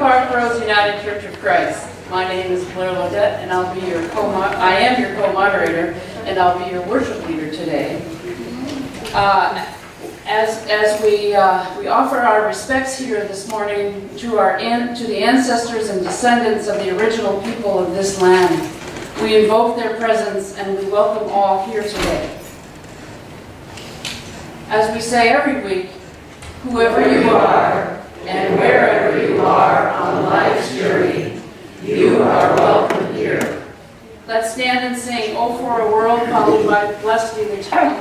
Parkrose United Church of Christ. My name is Blair Loudat, and I am your co-moderator, and I'll be your worship leader today. As we offer our respects here this morning to the ancestors and descendants of the original people of this land, we invoke their presence and we welcome all here today. As we say every week, whoever you are and wherever you are on life's journey, you are welcome here. Let's stand and sing "Oh for a World," followed by "Blessed Be the Child."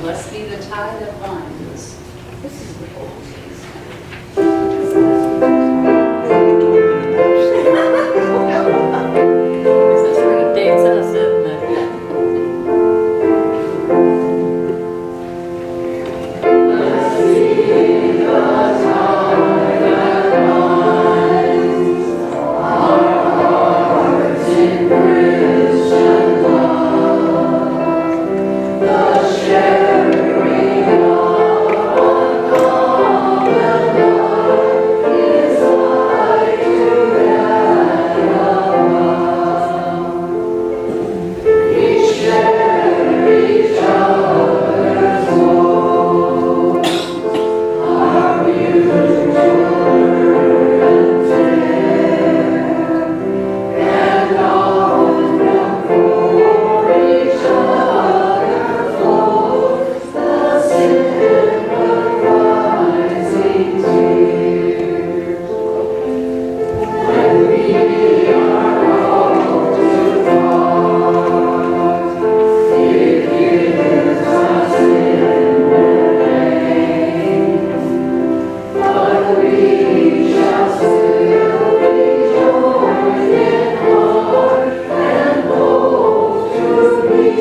Blessed be the tie that binds us. This is the old days. That's where the dates us, isn't it? Blessed be the tie that binds our hearts in Christian love. The sharing of one common love is like to that above. We share each other's woes, our mutual and tear, and often for each other flows the sympathizing tears. When we are called to part, it gives us inward pain, but we shall still be joined in heart and hope to meet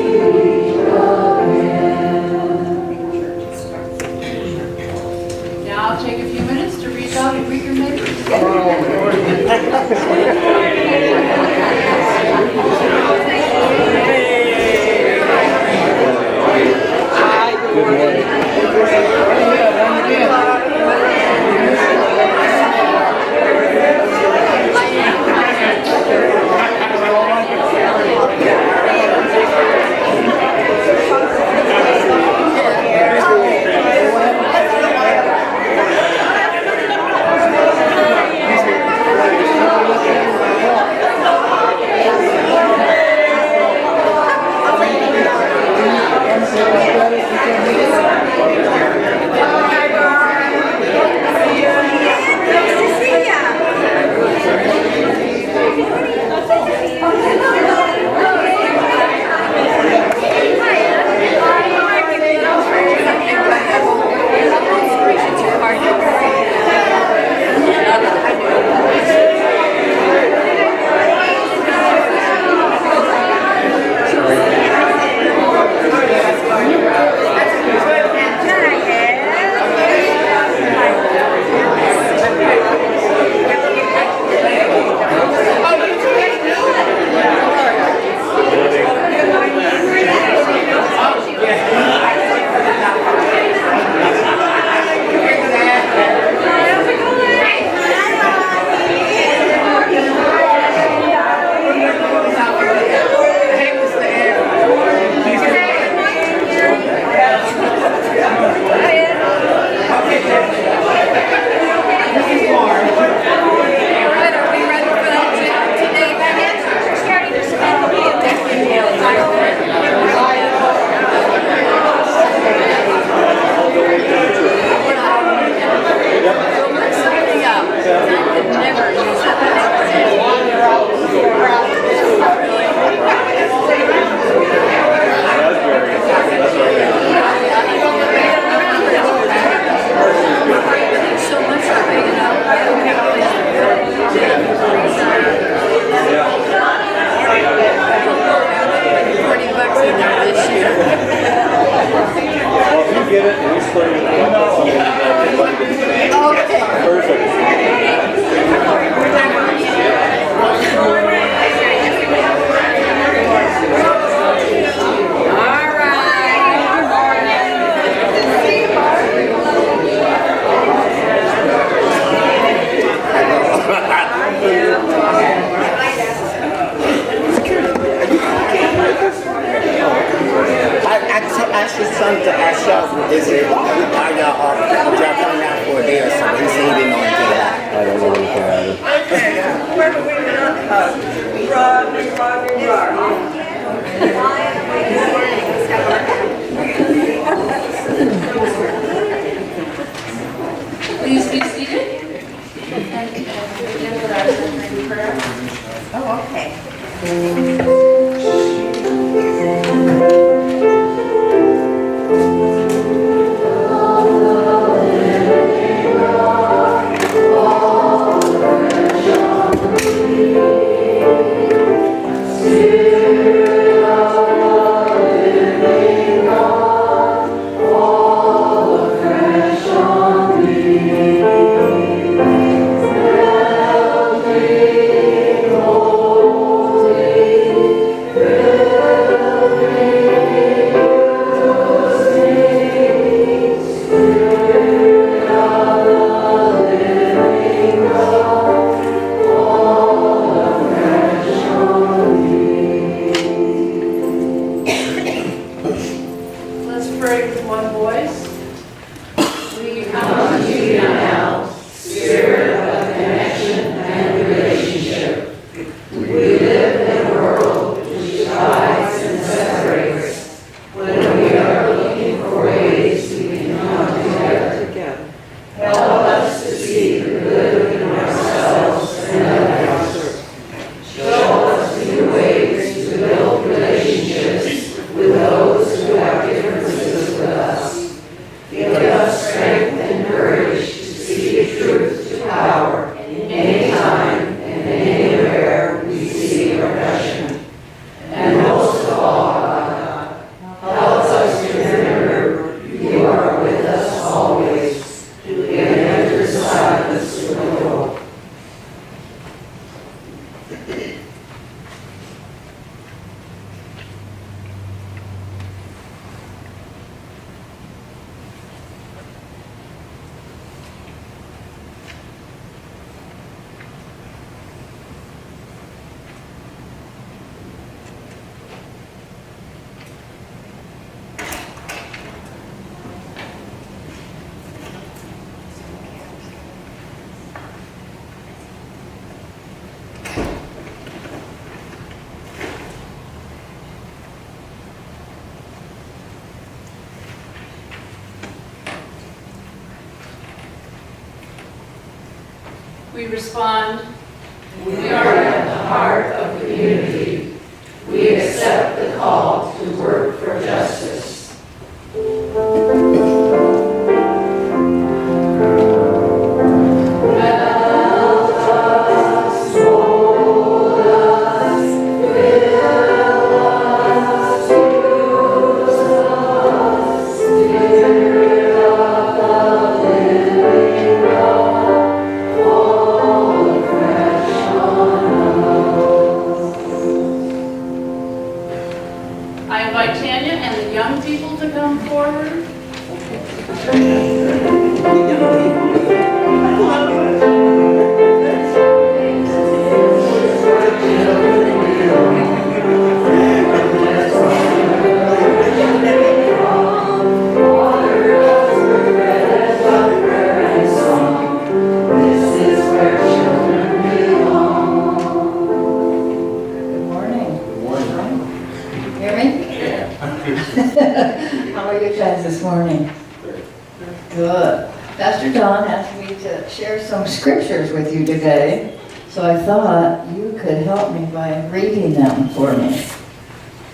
again. Now I'll take a few minutes to reach out and greet your neighbors. Is it, are y'all off? Y'all coming out for a day or something? He said he didn't know anything about it. I don't know anything about it. Okay, where do we Please be seated. And begin with our centering prayer. Oh, okay. We respond, we are at the heart of community. We accept the call to work for justice. How are you guys this morning? Good. Pastor Don asked me to share some scriptures with you today, so I thought you could help me by reading them for me.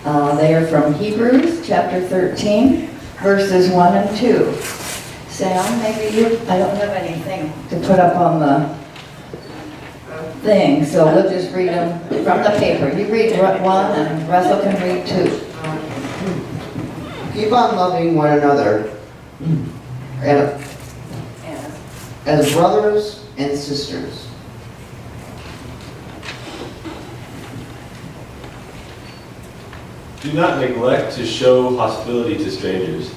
They are from Hebrews chapter 13, verses 1 and 2. Sam, maybe you, I don't have anything to put up on the thing, so we'll just read them from the paper. You read 1 and Russell can read 2. Keep on loving one another and as brothers and sisters. Do not neglect to show hospitality to strangers. Do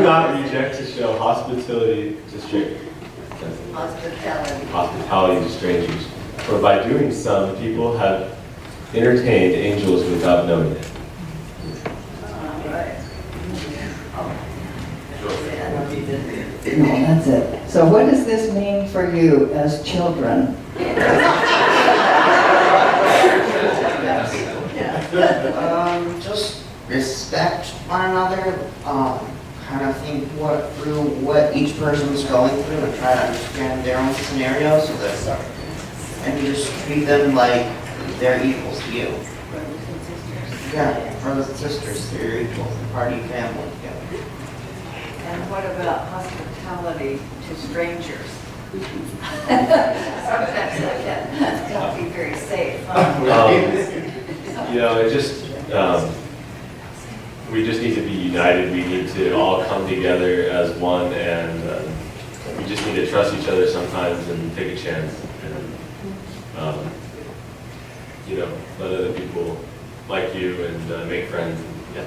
not reject to show hospitality to strangers. Hospitality to strangers. For by doing some people have entertained angels without knowing it. No, that's it. So what does this mean for you as children? Just respect one another, kind of think through what each person's going through and try to understand their own scenario so that, and you just treat them like they're equals to you. Yeah, brothers and sisters, they're equals, they're part of your family together. And what about hospitality to strangers? Sometimes that can't be very safe. It just, we just need to be united. We need to all come together as one, and we just need to trust each other sometimes and take a chance. And, let other people like you and make friends. Yeah.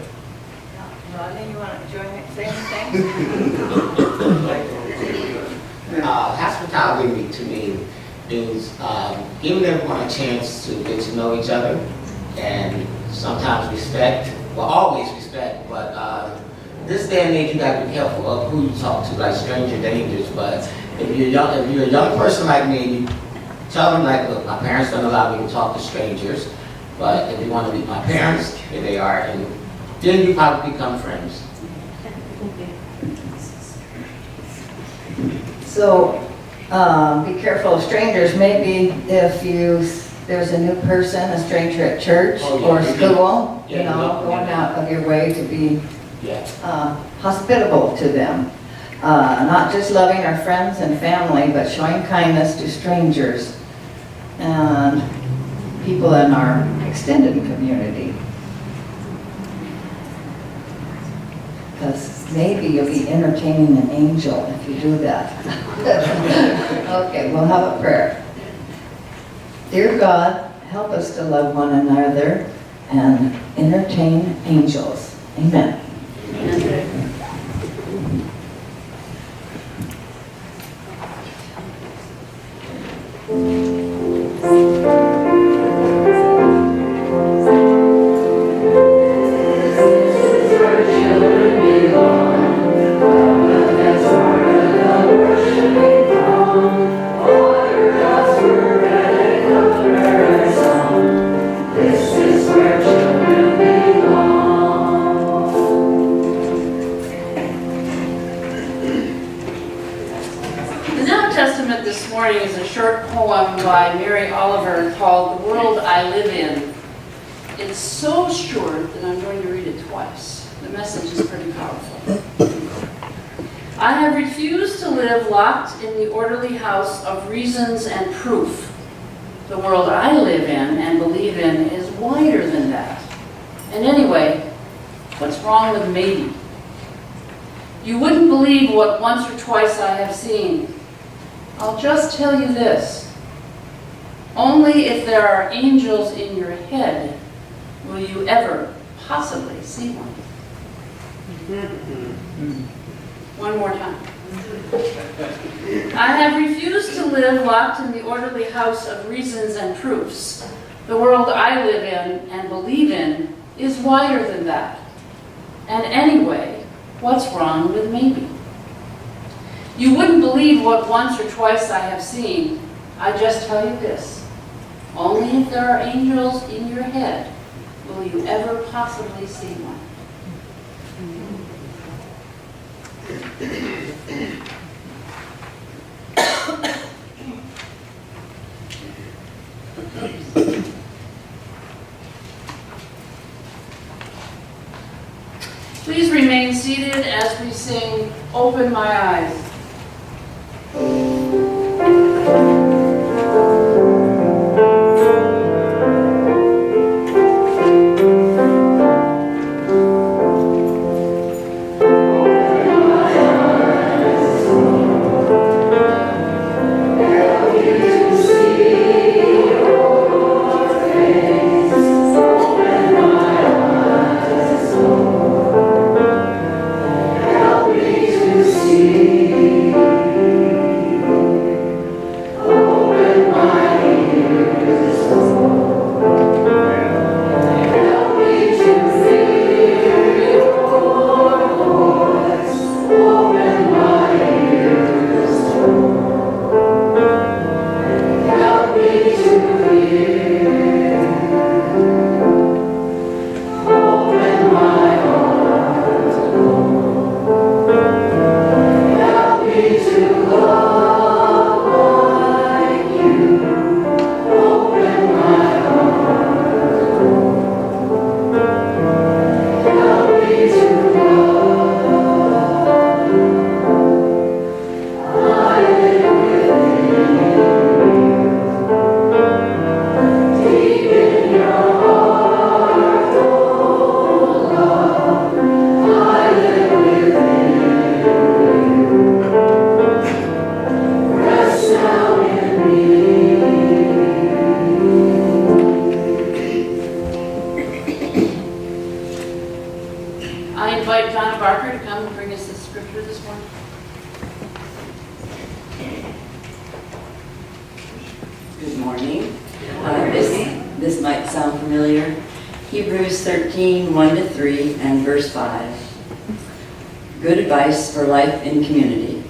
Rodney, you want to join me, say anything? Hospitality to me means giving everyone a chance to get to know each other, and sometimes respect, well, always respect, but this day and age you got to be careful of who you talk to, like stranger dangers. But if you're a young person like me, you tell them, like, look, my parents don't allow me to talk to strangers, but if you want to meet my parents, here they are, and then you probably become friends. So be careful of strangers. Maybe if there's a new person, a stranger at church or school, going out of your way to be hospitable to them. Not just loving our friends and family, but showing kindness to strangers and people in our extended community. Because maybe you'll be entertaining an angel if you do that. Okay, we'll have a prayer. Dear God, help us to love one another and entertain angels. Amen. Called The World I Live In. It's so short that I'm going to read it twice. The message is pretty powerful. I have refused to live locked in the orderly house of reasons and proof. The world I live in and believe in is wider than that. And anyway, what's wrong with maybe? You wouldn't believe what once or twice I have seen. I'll just tell you this. Only if there are angels in your head will you ever possibly see one. One more time. I have refused to live locked in the orderly house of reasons and proofs. The world I live in and believe in is wider than that. And anyway, what's wrong with maybe? You wouldn't believe what once or twice I have seen. I just tell you this. Only if there are angels in your head will you ever possibly see one. Please remain seated as we sing Open My Eyes. invite Donna Barker to come and bring us the scripture this morning. Good morning. This might sound familiar. Hebrews 13, 1-3, and verse 5. Good advice for life in community.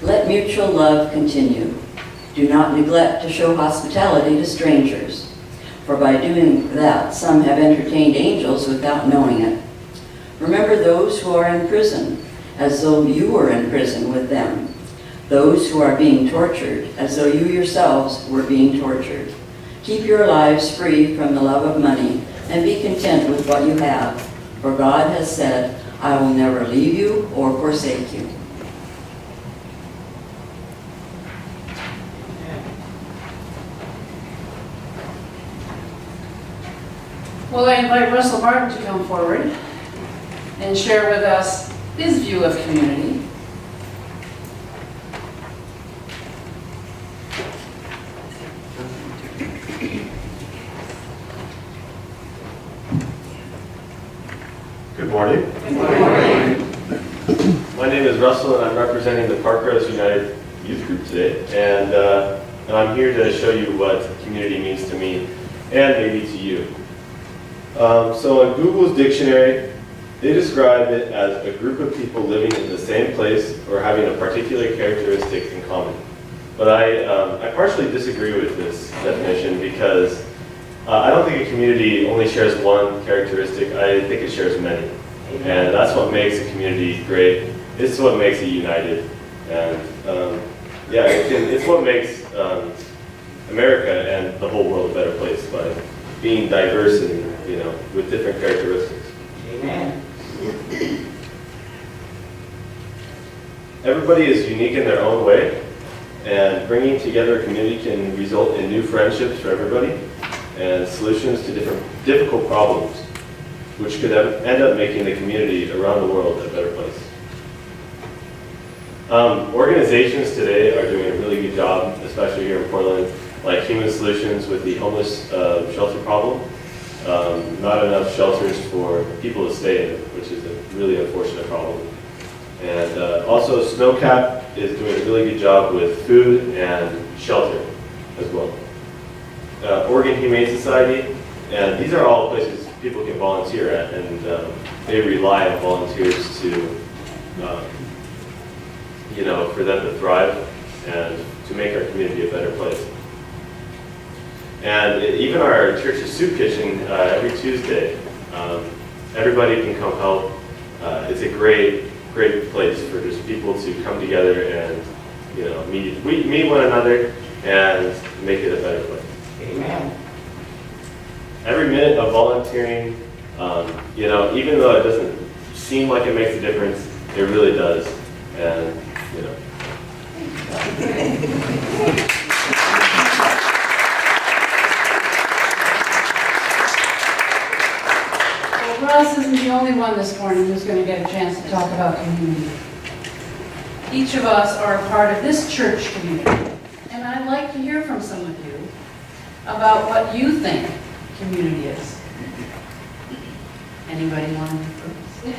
Let mutual love continue. Do not neglect to show hospitality to strangers, for by doing that, some have entertained angels without knowing it. Remember those who are in prison, as though you were in prison with them. Those who are being tortured, as though you yourselves were being tortured. Keep your lives free from the love of money, and be content with what you have, for God has said, I will never leave you or forsake you. Well, I invite Russell Martin to come forward and share with us his view of community. Good morning. Good morning. My name is Russell, and I'm representing the Parkrose United Youth Group today. And I'm here to show you what community means to me and maybe to you. So in Google's dictionary, they describe it as a group of people living in the same place or having a particular characteristic in common. But I partially disagree with this definition because I don't think a community only shares one characteristic. I think it shares many. And that's what makes a community great. It's what makes it united. And yeah, it's what makes America and the whole world a better place by being diverse and, with different characteristics. Amen. Everybody is unique in their own way, and bringing together a community can result in new friendships for everybody and solutions to difficult problems, which could end up making the community around the world a better place. Organizations today are doing a really good job, especially here in Portland, like Human Solutions with the homeless shelter problem. Not enough shelters for people to stay in, which is a really unfortunate problem. And also Snowcap is doing a really good job with food and shelter as well. Oregon Humane Society, and these are all places people can volunteer at, and they rely on volunteers to, for them to thrive and to make our community a better place. And even our church's soup kitchen, every Tuesday, everybody can come help. It's a great place for just people to come together and, meet one another and make it a better place. Amen. Every minute of volunteering, even though it doesn't seem like it makes a difference, it really does. And, Russ isn't the only one this morning who's going to get a chance to talk about community. Each of us are a part of this church community, and I'd like to hear from some of you about what you think community is. Anybody want to go first?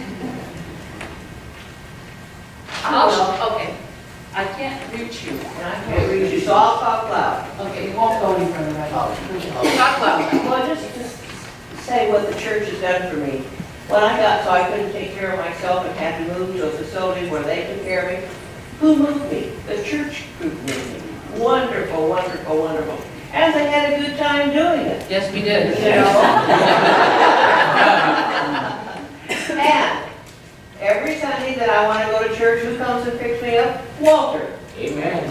Okay. I can't reach you. I can't read you, so I'll talk loud. Okay, you won't go any further, right? Oh. Talk loud. Well, just say what the church has done for me. When I got so I couldn't take care of myself and had to move to a facility where they took care of me, who moved me? The church group moved me. Wonderful, wonderful, wonderful. And they had a good time doing it. Yes, we did. You know? And every Sunday that I want to go to church, who comes and picks me up? Walter. Amen.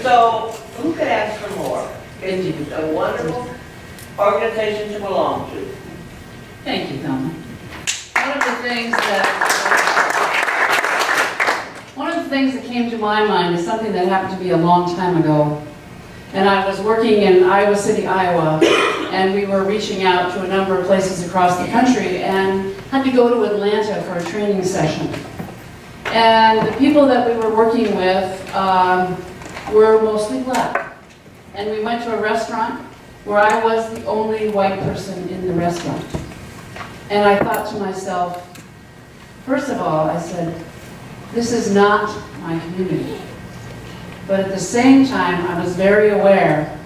So who could ask for more? It's a wonderful organization to belong to. Thank you, Donna. One of the things that came to my mind is something that happened to me a long time ago. And I was working in Iowa City, Iowa, and we were reaching out to a number of places across the country and had to go to Atlanta for a training session. And the people that we were working with were mostly black. And we went to a restaurant where I was the only white person in the restaurant. And I thought to myself, First of all, I said, this is not my community. But at the same time, I was very aware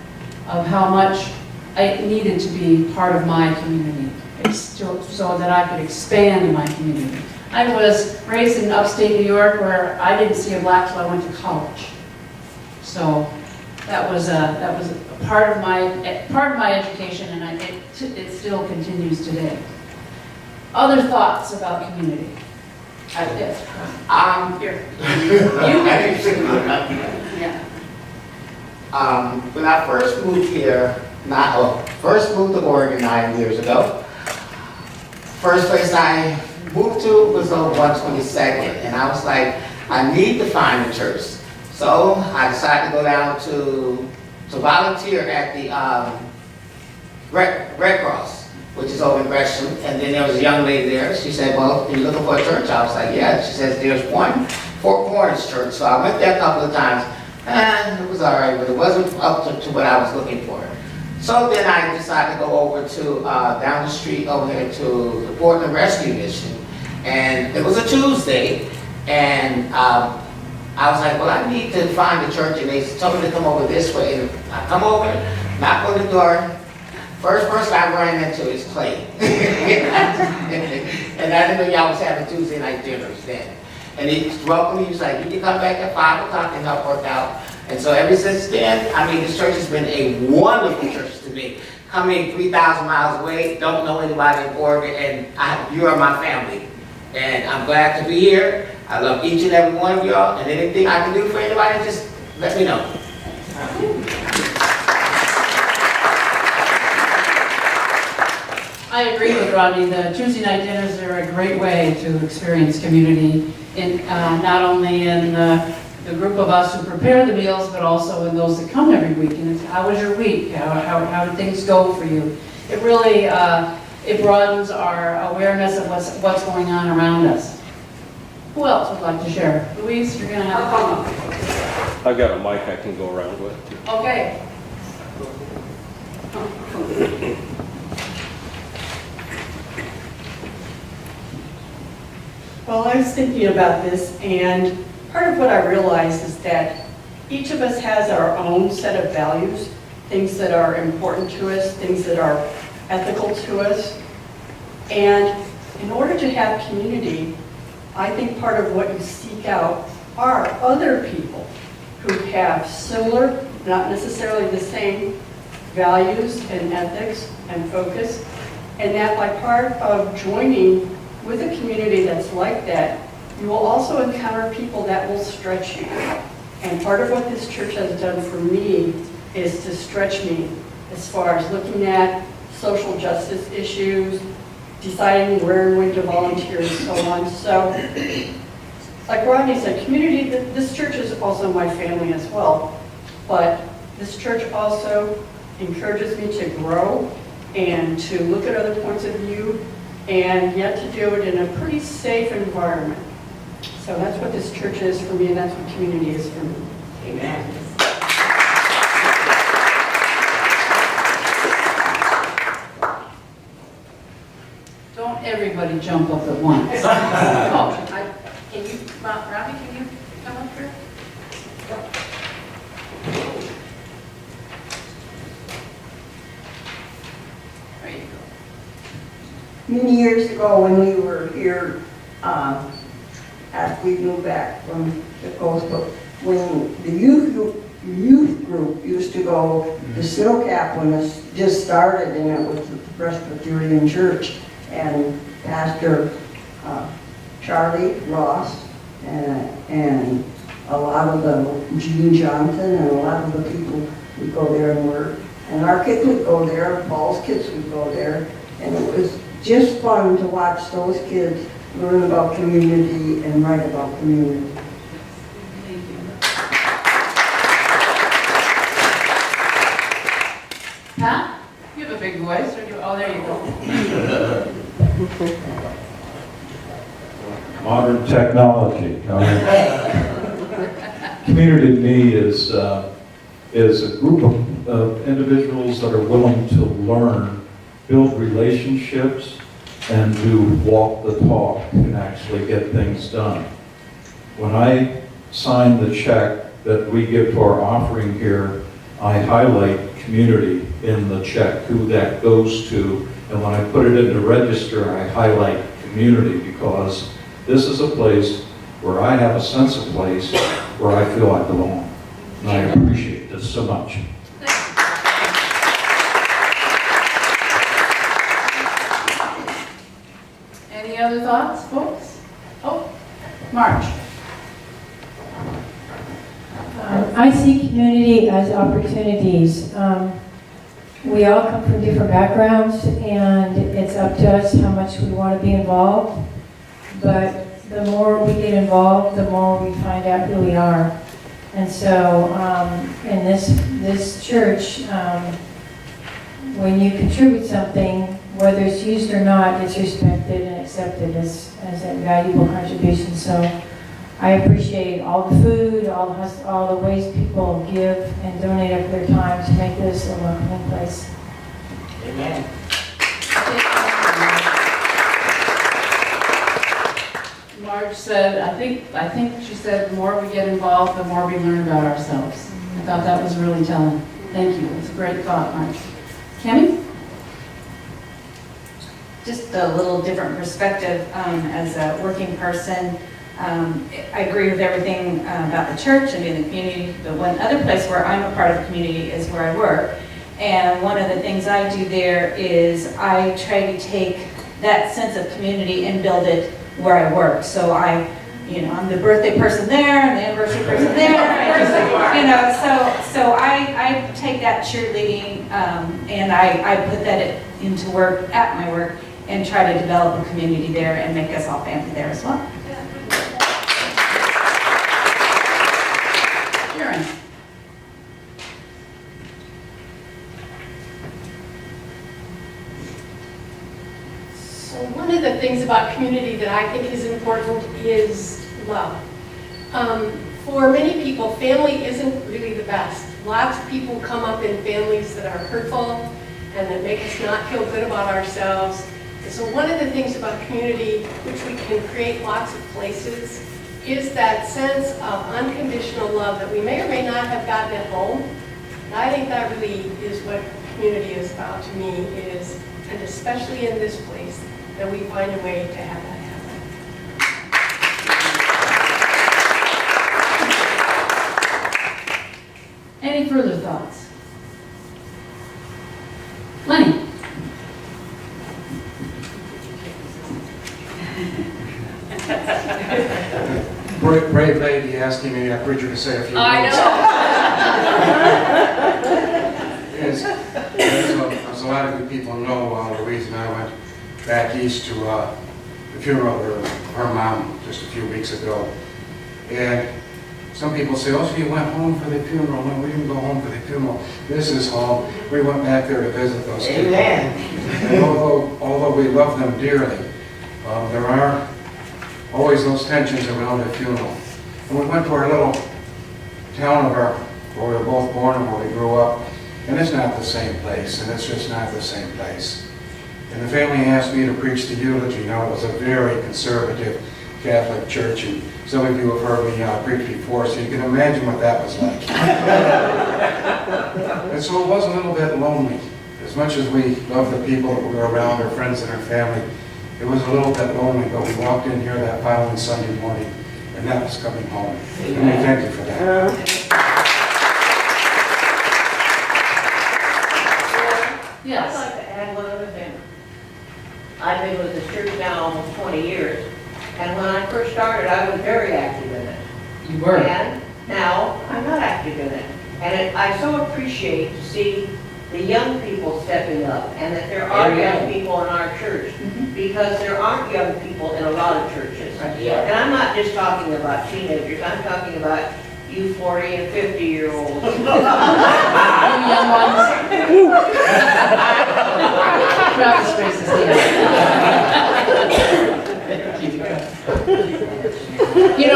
of how much I needed to be part of my community, so that I could expand in my community. I was raised in upstate New York where I didn't see a black till I went to college. So that was a part of my education, and it still continues today. Other thoughts about community? Here. Yeah. When I first moved here, first moved to Oregon 9 years ago, first place I moved to was on 122nd, and I was like, I need to find a church. So I decided to go down to volunteer at the Red Cross, which is over in Gresham. And then there was a young lady there. She said, well, are you looking for a church? I was like, yeah. She says, there's one, Four Corners Church. So I went there a couple of times, and it was all right, but it wasn't up to what I was looking for. So then I decided to go over to, down the street over here to the Portland Rescue Mission. And it was a Tuesday, and I was like, well, I need to find a church, and they told me to come over this way. And I come over, knock on the door. First person I ran into is Clay. And I didn't know y'all was having Tuesday night dinners then. And he welcomed me, he was like, you can come back at 5 o'clock and help work out. And so ever since then, I mean, this church has been a wonderful church to me. Coming 3,000 miles away, don't know anybody in Oregon, and you are my family. And I'm glad to be here. I love each and every one of y'all, and anything I can do for anybody, just let me know. I agree with Rodney. The Tuesday night dinners are a great way to experience community, not only in the group of us who prepare the meals, but also in those that come every week. And it's, how was your week? How did things go for you? It really it broadens our awareness of what's going on around us. Who else would like to share? Louise, you're going to have fun. I've got a mic I can go around with. Okay. Well, I was thinking about this, and part of what I realized is that each of us has our own set of values, things that are important to us, things that are ethical to us. And in order to have community, I think part of what you seek out are other people who have similar, not necessarily the same, values and ethics and focus. And that by part of joining with a community that's like that, you will also encounter people that will stretch you. And part of what this church has done for me is to stretch me as far as looking at social justice issues, deciding where and when to volunteer and so on. So, like Rodney said, community, this church is also my family as well. But this church also encourages me to grow and to look at other points of view, and yet to do it in a pretty safe environment. So that's what this church is for me, and that's what community is for me. Amen. Don't everybody jump up at once. Can you, Robbie, can you come up here? There you go. Many years ago when we were here, after we moved back from the coast, but when the youth group used to go to Snowcap when it just started, and it was the Presbyterian Church, and Pastor Charlie Ross and a lot of the Gene Johnson and a lot of the people would go there and work. And our kids would go there, Paul's kids would go there, and it was just fun to watch those kids learn about community and write about community. Thank you. Pat, you have a big voice. Oh, there you go. Modern technology. Community to me is a group of individuals that are willing to learn, build relationships, and do walk the talk and actually get things done. When I sign the check that we give to our offering here, I highlight community in the check, who that goes to, and when I put it in the register, I highlight community, because this is a place where I have a sense of place where I feel I belong. And I appreciate this so much. Any other thoughts, folks? Oh, Marge. I see community as opportunities. We all come from different backgrounds, and it's up to us how much we want to be involved. But the more we get involved, the more we find out who we are. And so in this church, when you contribute something, whether it's used or not, it's respected and accepted as a valuable contribution. So I appreciate all the food, all the ways people give and donate up their time to make this a welcoming place. Amen. Marge said, I think she said, the more we get involved, the more we learn about ourselves. I thought that was really telling. Thank you. It's a great thought, Marge. Cammy? Just a little different perspective as a working person. I agree with everything about the church and in the community, but one other place where I'm a part of the community is where I work. And one of the things I do there is I try to take that sense of community and build it where I work. So I'm the birthday person there, and the anniversary person there, so I take that cheerleading and I put that into work at my work and try to develop a community there and make us all family there as well. Karen? So one of the things about community that I think is important is love. For many people, family isn't really the best. Lots of people come up in families that are hurtful and that make us not feel good about ourselves. And so one of the things about community, which we can create lots of places, is that sense of unconditional love that we may or may not have gotten at home. And I think that really is what community is about to me, and especially in this place, that we find a way to have that happen. Any further thoughts? Lenny? Brave lady asking me, a preacher, to say a few words. I know. As a lot of you people know, the reason I went back east to the funeral of her mom just a few weeks ago. And some people say, oh, so you went home for the funeral. No, we didn't go home for the funeral. This is home. We went back there to visit those people. Amen. And although we love them dearly, there are always those tensions around a funeral. And we went to our little town where we were both born and where we grew up, and it's not the same place, and it's just not the same place. And the family asked me to preach the eulogy. Now, it was a very conservative Catholic church, and some of you have heard me preach before, so you can imagine what that was like. And so it was a little bit lonely. As much as we love the people that we were around, our friends and our family, it was a little bit lonely, but we walked in here that following Sunday morning, and that was coming home. And we thank you for that. Yes. I'd like to add one other thing. I've been with this church now almost 20 years, and when I first started, I was very active in it. You were. And now, I'm not active in it. And I so appreciate to see the young people stepping up, and that there are young people in our church, because there aren't young people in a lot of churches. And I'm not just talking about teenagers, I'm talking about you 40 and 50-year-olds. You young ones. Travis raises his hand.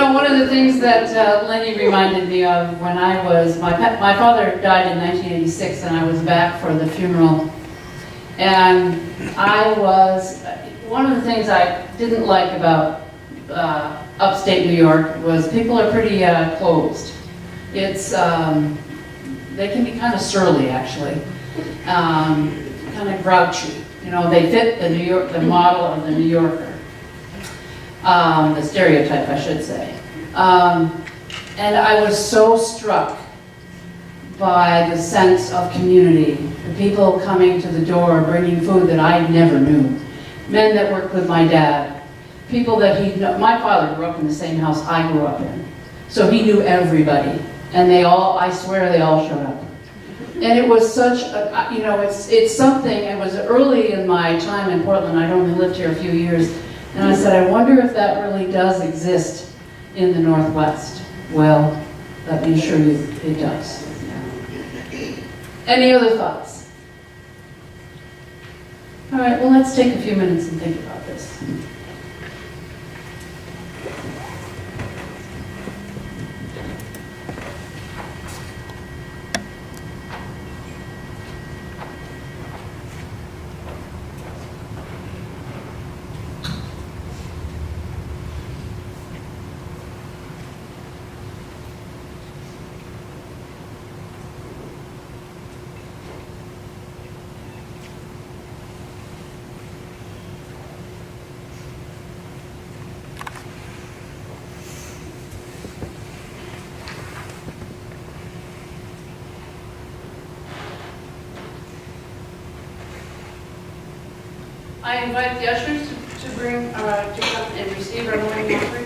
One of the things that Lenny reminded me of when I was, my father died in 1986, and I was back for the funeral. And one one of the things I didn't like about upstate New York was people are pretty closed. It's, they can be kind of surly, actually, kind of grouchy. You know, they fit the model of the New Yorker, the stereotype, I should say. And I was so struck by the sense of community, the people coming to the door bringing food that I never knew, men that worked with my dad, people that my father grew up in the same house I grew up in, so he knew everybody, and I swear they all showed up. And it was such a, you know, it's something, it was early in my time in Portland, I'd only lived here a few years, and I said, I wonder if that really does exist in the Northwest. Well, let me assure you, it does. Any other thoughts? All right, well, let's take a few minutes and think about this. I invite the ushers to come and receive our morning offering.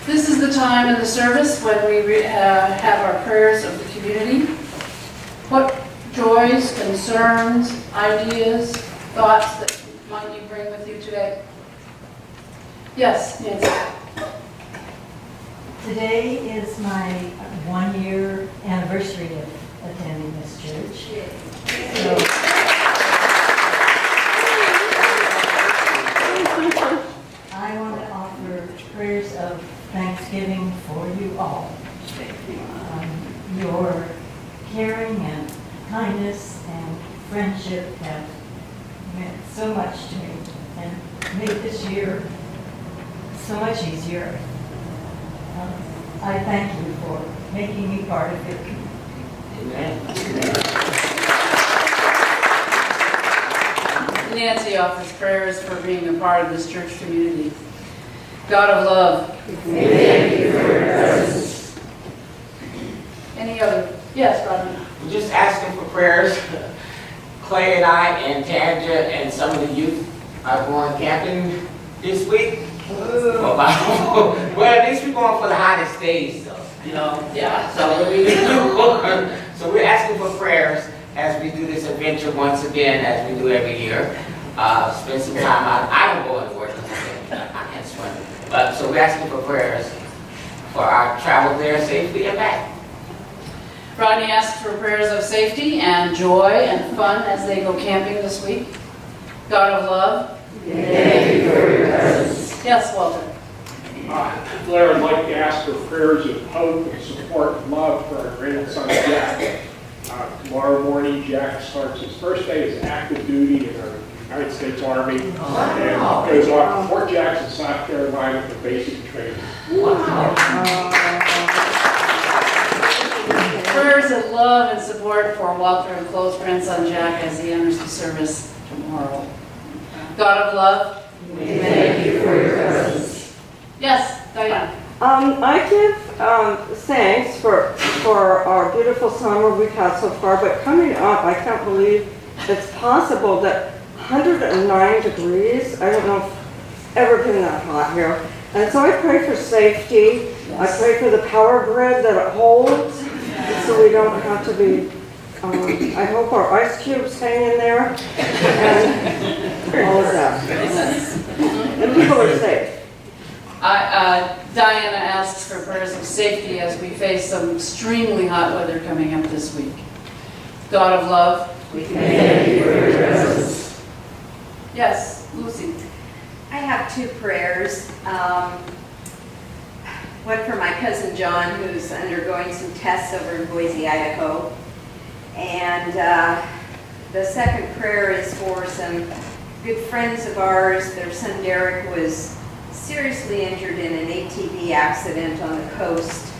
This is the time in the service when we have our prayers of the community. What joys, concerns, ideas, thoughts that might you bring with you today? Yes, Nancy. Today is my 1-year anniversary of attending this church. So, I want to offer prayers of thanksgiving for you all. Your caring and kindness and friendship have meant so much to me and made this year so much easier. I thank you for making me part of your community. Nancy offers prayers for being a part of this church community. God of love, we thank you for your presence. Any other? Yes, Rodney. We're just asking for prayers. Clay and I and Tanja and some of the youth are going camping this week. Well, at least we're going for the hottest days, though. You know? Yeah. So we're asking for prayers as we do this adventure once again, as we do every year. Spend some time out. I don't go into work because I can't swim. But so we're asking for prayers for our travel there safely and back. Rodney asks for prayers of safety and joy and fun as they go camping this week. God of love, thank you for your presence. Yes, Walter. Blair, I'd like to ask for prayers of hope and support and love for our grandson Jack. Tomorrow morning, Jack starts his first day as active duty in our United States Army and goes off to Fort Jackson, South Carolina for basic training. Prayers of love and support for Walter and close grandson Jack as he enters the service tomorrow. God of love, we thank you for your presence. Yes, Diane. I give thanks for our beautiful summer we've had so far, but coming up, I can't believe it's possible that 109 degrees, I don't know if it's ever been that hot here. And so I pray for safety. I pray for the power grid that it holds, so we don't have to be, I hope our ice cubes hang in there, and all of that. And people are safe. Diana asks for prayers of safety as we face some extremely hot weather coming up this week. God of love, we thank you for your presence. Yes, Lucy. I have two prayers. One for my cousin John, who's undergoing some tests over in Boise, Idaho. And the second prayer is for some good friends of ours. Their son Derek was seriously injured in an ATV accident on the coast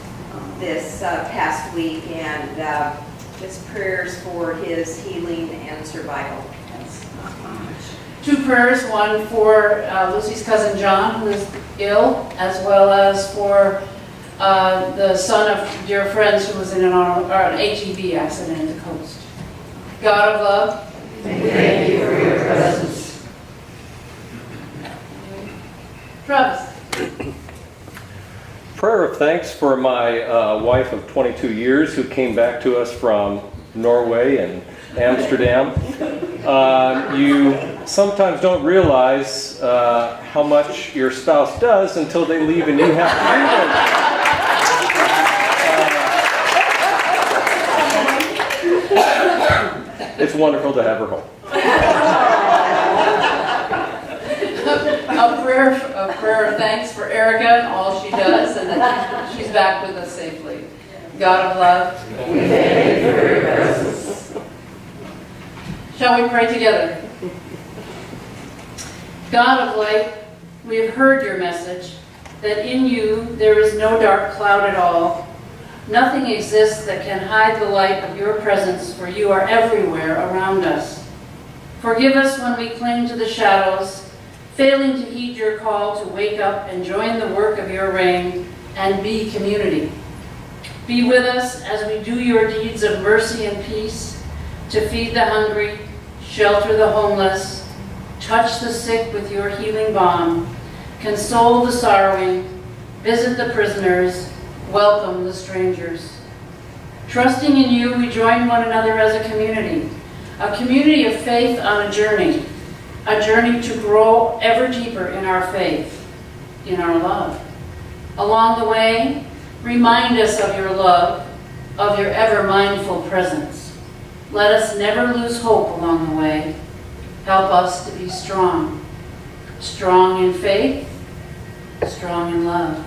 this past week, and just prayers for his healing and survival. Two prayers, one for Lucy's cousin John, who is ill, as well as for the son of dear friends who was in an ATV accident at the coast. God of love, thank you for your presence. Travis. Prayer of thanks for my wife of 22 years who came back to us from Norway and Amsterdam. You sometimes don't realize how much your spouse does until they leave and you have to do it. It's wonderful to have her home. A prayer of thanks for Erica and all she does, and that she's back with us safely. God of love, we thank you for your presence. Shall we pray together? God of light, we have heard your message, that in you there is no dark cloud at all. Nothing exists that can hide the light of your presence, for you are everywhere around us. Forgive us when we cling to the shadows, failing to heed your call to wake up and join the work of your reign and be community. Be with us as we do your deeds of mercy and peace, to feed the hungry, shelter the homeless, touch the sick with your healing balm, console the sorrowing, visit the prisoners, welcome the strangers. Trusting in you, we join one another as a community of faith on a journey to grow ever deeper in our faith, in our love. Along the way, remind us of your love, of your ever mindful presence. Let us never lose hope along the way. Help us to be strong. Strong in faith, strong in love.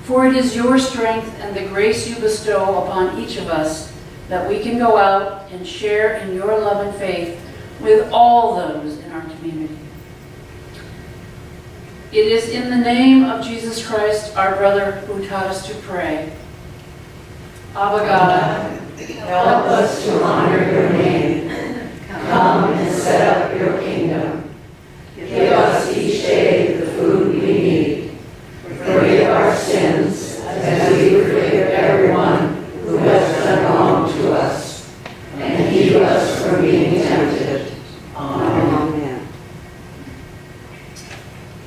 For it is your strength and the grace you bestow upon each of us that we can go out and share in your love and faith with all those in our community. It is in the name of Jesus Christ, our brother, who taught us to pray. Abba God, help us to honor your name. Come and set up your kingdom. Give us each day the food we need. Forgive our sins as we forgive everyone who has done wrong to us. And keep us from being tempted. Amen.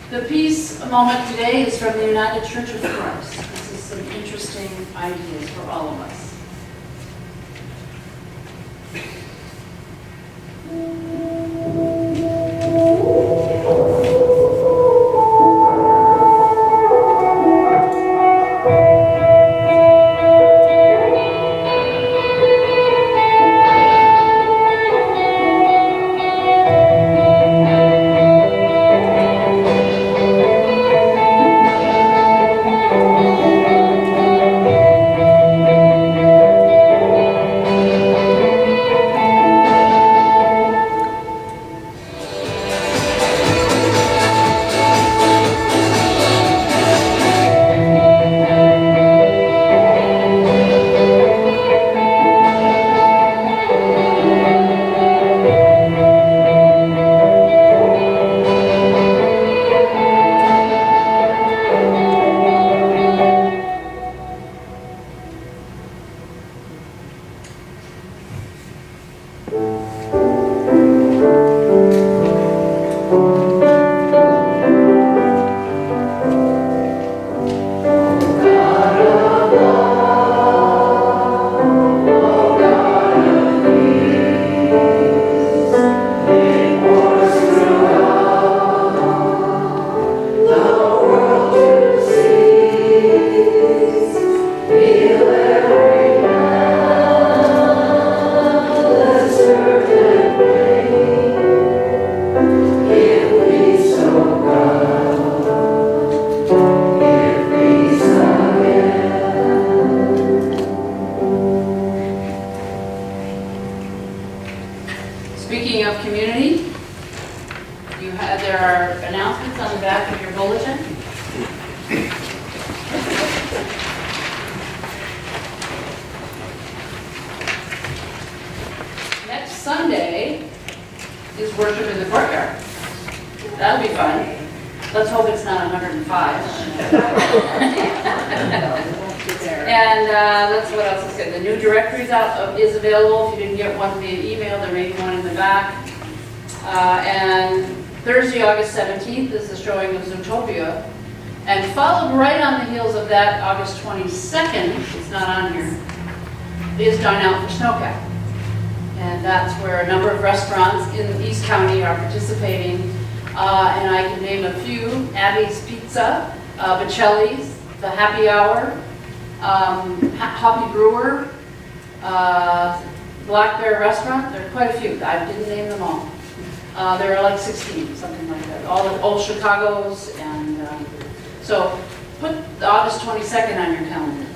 The peace moment today is from the United Church of Christ. This is some interesting ideas for all of us. Speaking of community, there are announcements on the back of your bulletin. Next Sunday is worship in the courtyard. That'll be fun. Let's hope it's not 105. And that's what else is good. The new directory is available. If you didn't get one via email, there may be one in the back. And Thursday, August 17th is the showing of Zootopia. And followed right on the heels of that, August 22nd, it's not on here, is Dine Out for Snowcap. And that's where a number of restaurants in East County are participating. And I can name a few: Abby's Pizza, Bocelli's, The Happy Hour, Hoppy Brewer, Black Bear Restaurant. There are quite a few. I didn't name them all. There are like 16, something like that. All the old Chicago's, and so put August 22nd on your calendar.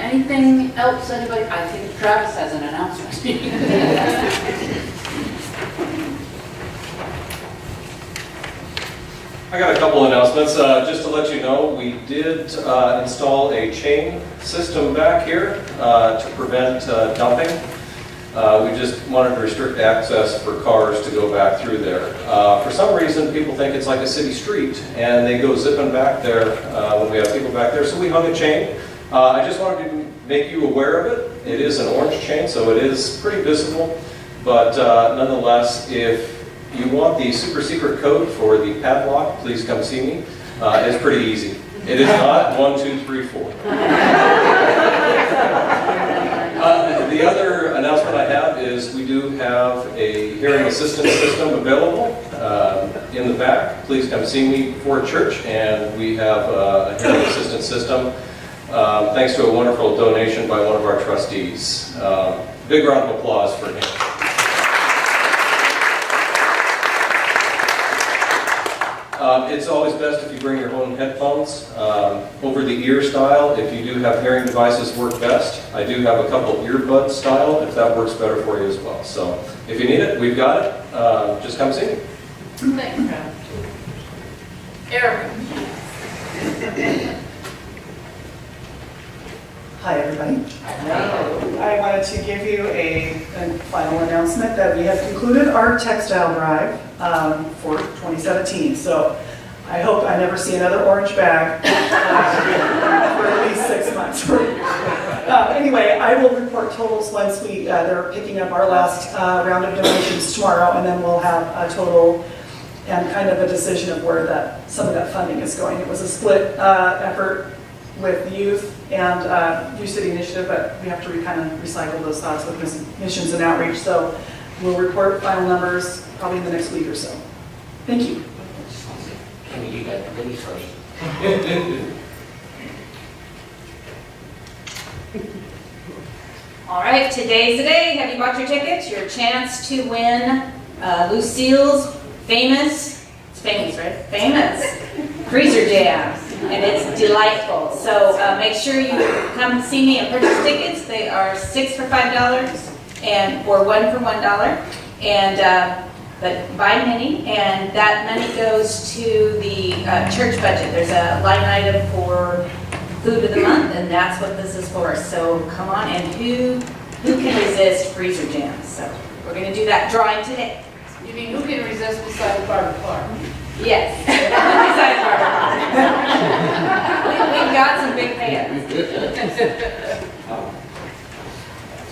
Anything else, anybody? I think Travis has an announcement. I got a couple announcements. Just to let you know, we did install a chain system back here to prevent dumping. We just wanted to restrict access for cars to go back through there. For some reason, people think it's like a city street, and they go zipping back there when we have people back there, so we hung a chain. I just wanted to make you aware of it It is an orange chain, so it is pretty visible, but nonetheless, if you want the super secret code for the padlock, please come see me. It's pretty easy. It is not 1, 2, 3, 4. The other announcement I have is we do have a hearing assistance system available in the back. Please come see me before church, and we have a hearing assistance system thanks to a wonderful donation by one of our trustees. Big round of applause for him. It's always best if you bring your own headphones, over-the-ear style. If you do have hearing devices, work best. I do have a couple earbud style, if that works better for you as well. So if you need it, we've got it. Just come see me. Thanks, Brad. Erica. Hi, everybody. I wanted to give you a final announcement that we have concluded our textile drive for 2017. So I hope I never see another orange bag for at least 6 months. Anyway, I will report totals once they're picking up our last round of donations tomorrow, and then we'll have a total and kind of a decision of where some of that funding is going. It was a split effort with youth and Youth City Initiative, but we have to kind of recycle those thoughts with missions and outreach. So we'll report final numbers probably in the next week or so. Thank you. You got the ladies first. All right, today's the day. Have you bought your tickets? Your chance to win Lucille's famous, it's famous, right? Famous freezer jams. And it's delightful. So make sure you come see me and purchase tickets. They are 6 for $5 or 1 for $1. And but buy many, and that money goes to the church budget. There's a line item for food of the month, and that's what this is for. So come on, and who can resist freezer jams? So we're going to do that drawing today. You mean who can resist beside the Barbara Clark? Yes. Beside Barbara. We've got some big fans.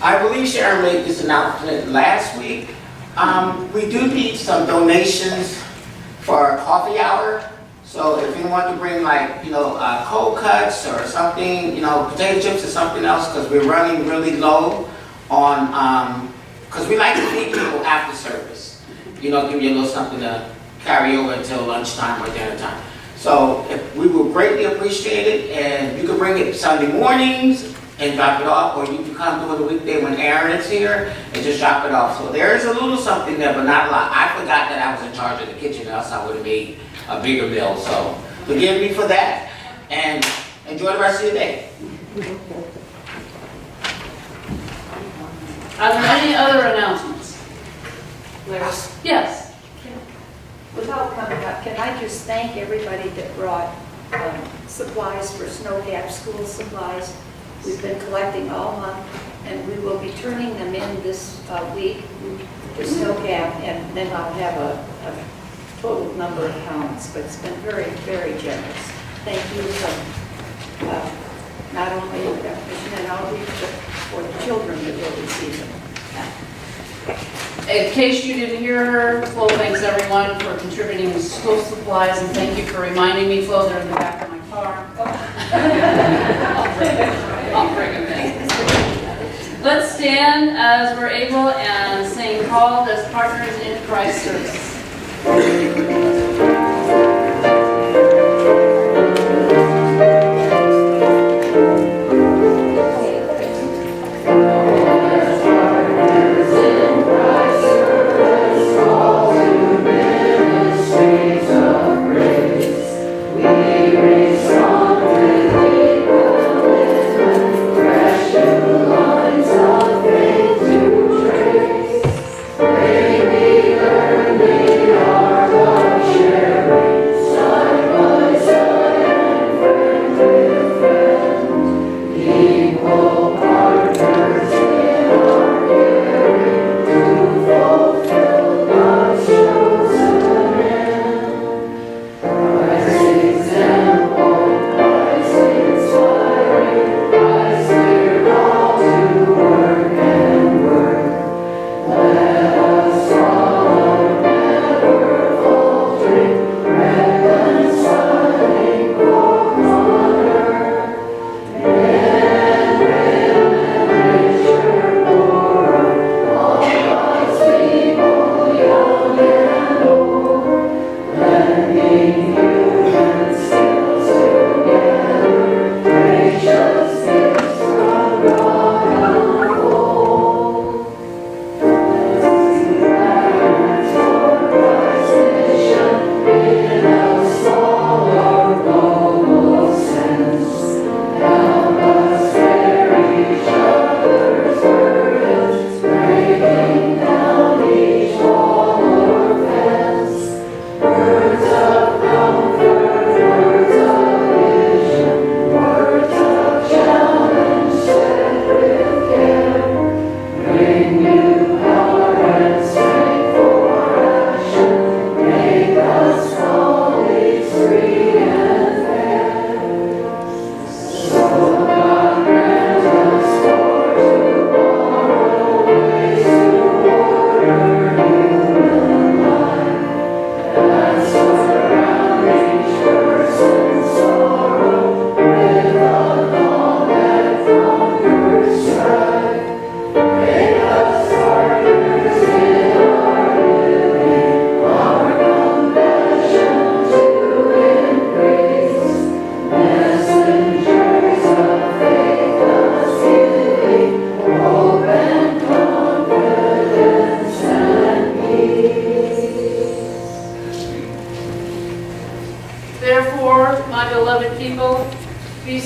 I believe Sharon made this announcement last week. We do need some donations for a coffee hour. So if you want to bring cold cuts or something, potato chips or something else, because we're running really low on, because we like to feed people after service. Give you a little something to carry over until lunchtime or dinner time. So we will greatly appreciate it, and you can bring it Sunday mornings and drop it off, or you can come during the weekday when Aaron is here and just drop it off. So there is a little something there, but not a lot. I forgot that I was in charge of the kitchen, else I would have made a bigger meal. So forgive me for that, and enjoy the rest of your day. Are there any other announcements? Yes. Without coming up, can I just thank everybody that brought supplies for Snow Gap school supplies. We've been collecting all month, and we will be turning them in this week to Snow Gap, and then I'll have a total number of pounds, but it's been very, very generous. Thank you from not only the mission and outreach, but for the children that will receive them. In case you didn't hear her, Flo thanks everyone for contributing to school supplies, and thank you for reminding me, Flo, they're in the back of my car. I'll bring them in. Let's stand as we're able and sing Called as Partners in Christ's Service. Our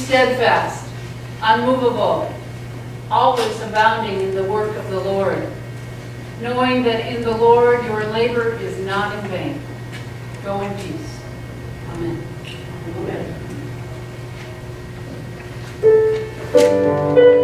steadfast, unmovable, always abounding in the work of the Lord, knowing that in the Lord your labor is not in vain. Go in peace. Amen. Amen.